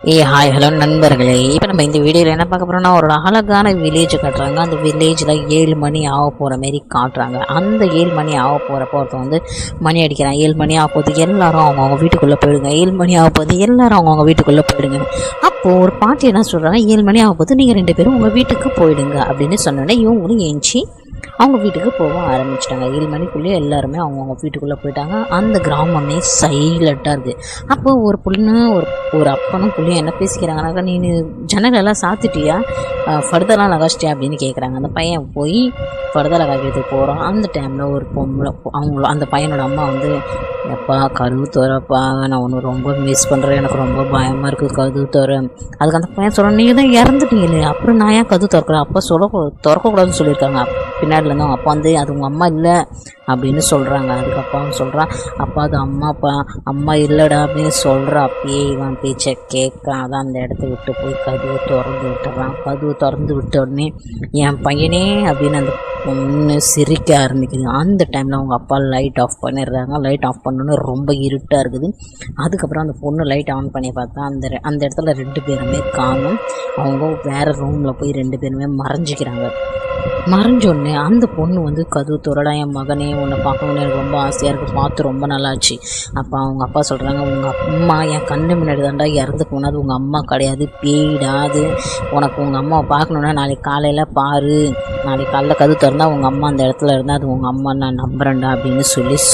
Hi hello நண்பர்களே. இப்போ நம்ம இந்த வீடியோவில் என்ன பார்க்க போகிறோம்னா, ஒரு அழகான வில்லேஜ் காட்டுறாங்க. அந்த வில்லேஜில் 7 மணி ஆக போகிற மாரி காட்டுறாங்க. அந்த 7 மணி ஆக போகிறப்போ ஒருத்தன் வந்து மணி அடிக்கிறான். 7 மணி ஆக போகுது, எல்லாரும் அவங்கவுங்க வீட்டுக்குள்ளே போயிடுங்க. 7 மணி ஆக போகுது, எல்லாரும் அவங்கவுங்க வீட்டுக்குள்ளே போயிடுங்க. அப்போது ஒரு பாட்டி என்ன சொல்கிறாங்க, 7 மணி ஆக போகுது, நீங்கள் 2 பேரும் உங்கள் வீட்டுக்கு போயிடுங்க அப்படின்னு சொன்னோன்னே இவங்களும் ஏஞ்சி அவங்க வீட்டுக்கு போக ஆரம்பிச்சிட்டாங்க. 7 மணிக்குள்ளேயே எல்லாருமே அவங்கவுங்க வீட்டுக்குள்ளே போயிட்டாங்க. அந்த கிராமமே சைலண்ட்டாக இருக்குது. அப்போ ஒரு பொண்ணு ஒரு அப்பனும் புள்ளியும் என்ன பேசிக்கிறாங்கனாக்கா, நீ ஜன்னலெல்லாம் சாத்திட்டியா, ஃபர்தெல்லாம் நகாச்சிட்டியா அப்படின்னு கேட்குறாங்க. அந்த பையன் போய் ஃபர்தரை காக்கிறதுக்கு போகிறான். அந்த டைமில் ஒரு பொம்பளை அந்த பையனோட அம்மா வந்து, எப்பா கதவு தோறப்பா, நான் ஒன்று ரொம்ப மிஸ் பண்ணுறேன், எனக்கு ரொம்ப பயமாக இருக்குது, கதவு தோற. அதுக்கு அந்த பையன் சொல்கிறேன், நீங்கள் தான் இறந்துட்டீங்களே, அப்புறம் நான் ஏன் கதவு திறக்கிறேன், அப்போ திறக்கக்கூடாதுன்னு சொல்லியிருக்காங்க. பின்னாடிலேருந்து அவங்க அப்பா வந்து, அது உங்கள் அம்மா இல்லை அப்படின்னு சொல்கிறாங்க. அதுக்கு அப்பாவும் சொல்கிறான், அப்பா அது அம்மா இல்லைடா அப்படின்னு சொல்கிற. அப்பயே இவன் பேச்சை கேட்காத அந்த இடத்த விட்டு போய் கதவை திறந்து விட்டுறான். கதவு திறந்து விட்ட உடனே என் பையனே அப்படின்னு அந்த பொண்ணு சிரிக்க ஆரம்பிக்குது. அந்த டைமில் அவங்க அப்பா லைட் ஆஃப் பண்ணிடுறாங்க. லைட் ஆஃப் பண்ணோன்னு ரொம்ப இருட்டாக இருக்குது. அதுக்கப்புறம் அந்த பொண்ணு லைட் ஆன் பண்ணி பார்த்தா அந்த இடத்துல 2 பேருமே காணும். அவங்க வேறு ரூமில் போய் 2 பேருமே மறைஞ்சிக்கிறாங்க. மறைஞ்சோடனே அந்த பொண்ணு வந்து, கதவு திறடா என் மகனே, உன்னை பார்க்கணுன்னு எனக்கு ரொம்ப ஆசையாக இருக்குது, பார்த்து ரொம்ப நல்லாச்சு. அப்போ அவங்க அப்பா சொல்கிறாங்க, உங்கள் அம்மா என் கண்ணு முன்னாடி தாண்டா இறந்து போனது, உங்கள் அம்மா கிடையாது, பேய்டாது. உனக்கு உங்கள் அம்மாவை பார்க்கணுன்னா நாளைக்கு காலையில் பாரு, நாளைக்கு காலையில் கதவு திறந்தா உங்கள் அம்மா அந்த இடத்துல இருந்தால் அது உங்கள் அம்மா, நான் நம்புகிறேன்டா அப்படின்னு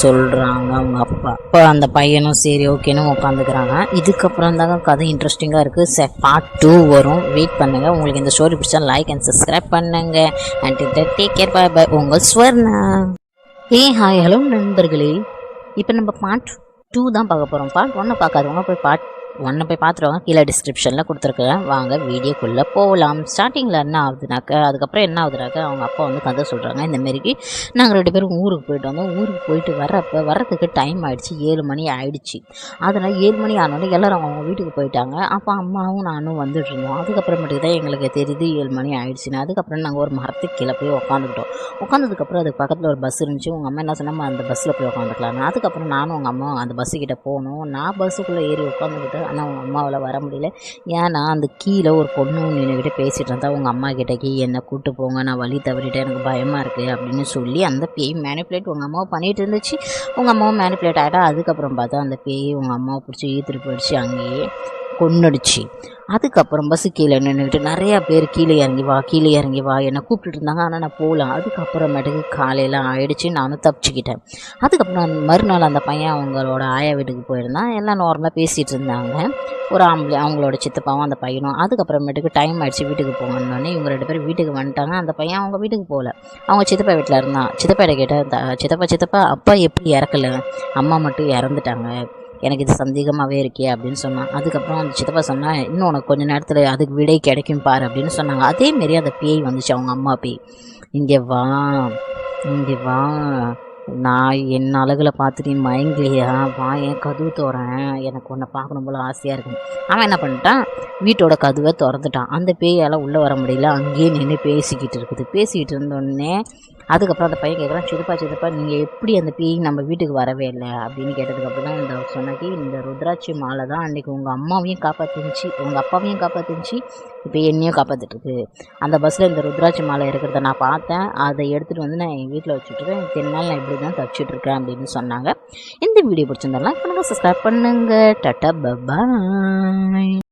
சொல்கிறாங்க அவங்க அப்பா. இப்போ அந்த பையனும் சரி ஓகேன்னு உட்காந்துக்கிறாங்க. இதுக்கப்புறம் தாங்க கதை இன்ட்ரெஸ்டிங்காக இருக்குது. பார்ட் 2 வரும், வெயிட் பண்ணுங்கள். உங்களுக்கு இந்த ஸ்டோரி பிடிச்சா லைக் அண்ட் சப்ஸ்கிரைப் பண்ணுங்கள். அண்ட் டேக் கேர், பாய் பாய், உங்கள் ஸ்வர்ணா. ஹாய் ஹலோ நண்பர்களே. இப்போ நம்ம பார்ட் 2 தான் பார்க்க போகிறோம். பார்ட் 1 பார்க்காதவங்க போய் பார்ட் 1 போய் பார்த்துருவாங்க. கீழே டிஸ்கிரிப்ஷனில் கொடுத்துருக்கேன். வாங்க வீடியோக்குள்ளே போகலாம். ஸ்டார்டிங்கில் என்ன ஆகுதுனாக்கா, அதுக்கப்புறம் என்ன ஆகுதுனாக்கா, அவங்க அப்பா வந்து கதை சொல்கிறாங்க. இந்தமாரிக்கு நாங்கள் 2 பேரும் ஊருக்கு போயிட்டு வந்தோம். ஊருக்கு போயிட்டு வர்றதுக்கு டைம் ஆகிடுச்சு, 7 மணி ஆகிடுச்சு. அதனால் 7 மணி ஆனோடனே எல்லோரும் அவங்க வீட்டுக்கு போயிட்டாங்க. அப்போ அம்மாவும் நானும் வந்துட்டு இருந்தோம். அதுக்கப்புறமேட்டுக்கு தான் எங்களுக்கு தெரியுது 7 மணி ஆகிடுச்சின்னு. அதுக்கப்புறம் நாங்கள் ஒரு மரத்துக்கு கீழே போய் உட்காந்துக்கிட்டோம். உட்காந்ததுக்கப்புறம் அதுக்கு பக்கத்தில் ஒரு பஸ் இருந்துச்சு. உங்கள் அம்மா என்ன சொன்னால், அந்த பஸ்ஸில் போய் உட்காந்துக்கலாம். அதுக்கப்புறம் நானும் உங்கள் அம்மா அந்த பஸ்ஸுக்கிட்ட போனோம். நான் பஸ்ஸுக்குள்ளே ஏறி உட்காந்துக்கிட்டு, ஆனால் அவங்க அம்மாவால் வர முடியல. ஏன்னா அந்த கீழே ஒரு பொண்ணு நின்றுக்கிட்ட பேசிகிட்டு இருந்தால், உங்கள் அம்மா கிட்டக்கி என்னை கூப்பிட்டு போங்க, நான் வழி தவறிட்டேன், எனக்கு பயமாக இருக்குது அப்படின்னு சொல்லி அந்த பேய் மேனிப்புலேட் உங்கள் அம்மாவை பண்ணிகிட்டு இருந்துச்சு. உங்கள் அம்மாவும் மேனிப்புலேட் ஆகிட்டா. அதுக்கப்புறம் பார்த்தா அந்த பேய் உங்கள் அம்மாவை பிடிச்சி ஈத்துட்டு போயிடுச்சு, அங்கேயே கொன்னுடுச்சு. அதுக்கப்புறம் பஸ்ஸு கீழே நின்றுக்கிட்டு நிறையா பேர் கீழே இறங்கி வா என்னை கூப்பிட்டுட்டு இருந்தாங்க. ஆனால் நான் போகலாம். அதுக்கப்புறமேட்டுக்கு காலையில் ஆகிடுச்சு, நானும் தப்பிச்சுக்கிட்டேன். அதுக்கப்புறம் மறுநாள் அந்த பையன் அவங்களோட ஆயா வீட்டுக்கு போயிருந்தான். எல்லாம் நார்மலாக பேசிகிட்டு இருந்தாங்க, ஒரு ஆம்பளை, அவங்களோட சித்தப்பாவும் அந்த பையனும். அதுக்கப்புறமேட்டுக்கு டைம் ஆகிடுச்சு, வீட்டுக்கு போகணுன்னே இவங்க 2 பேரும் வீட்டுக்கு வந்துட்டாங்க. அந்த பையன் அவங்க வீட்டுக்கு போகல, அவங்க சித்தப்பா வீட்டில் இருந்தான். சித்தப்பாட்ட கேட்டேன், சித்தப்பா அப்பா எப்படி இறக்கலை, அம்மா மட்டும் இறந்துட்டாங்க, எனக்கு இது சந்தேகமாகவே இருக்கே அப்படின்னு சொன்னான். அதுக்கப்புறம் அந்த சித்தப்பா சொன்னால், இன்னும் உனக்கு கொஞ்சம் நேரத்தில் அதுக்கு விடை கிடைக்கும் பாரு அப்படின்னு சொன்னாங்க. அதேமாரி அந்த பேய் வந்துச்சு, அவங்க அம்மா பேய். இங்கே வா, நான் என் அழகில் பார்த்துட்டு நீ மயங்கலையா, வா என் கதவு திறேன், எனக்கு உன்னை பார்க்கணும் போல் ஆசையாக இருக்குது. அவன் என்ன பண்ணிட்டான், வீட்டோட கதவை திறந்துட்டான். அந்த பேயால் உள்ளே வர முடியல, அங்கேயே நின்று பேசிக்கிட்டு இருந்தோடனே அதுக்கப்புறம் அந்த பையன் கேட்குறான், சித்தப்பா நீங்கள் எப்படி அந்த பேய் நம்ம வீட்டுக்கு வரவே இல்லை அப்படின்னு கேட்டதுக்கப்புறம் தான் இந்த சொன்னாக்கி, இந்த ருத்ராட்சி மாலை தான் அன்றைக்கி உங்கள் அம்மாவையும் காப்பாற்றிருந்துச்சி, உங்கள் அப்பாவையும் காப்பாற்றிருந்துச்சி, இப்போ என்னையும் காப்பாற்றிட்டுருக்கு. அந்த பஸ்ஸில் இந்த ருத்ராட்சி மாலை இருக்கிறத நான் பார்த்தேன், அதை எடுத்துகிட்டு வந்து நான் என் வீட்டில் வச்சுட்ருக்கேன், இத்தனை நாள் நான் இப்படி தான் தப்பிச்சிட்ருக்கேன் அப்படின்னு சொன்னாங்க. இந்த வீடியோ பிடிச்சிருந்தாலும் லைக் பண்ணுங்கள், சப்ஸ்கிரைப் பண்ணுங்கள். டாட்டா பாய்.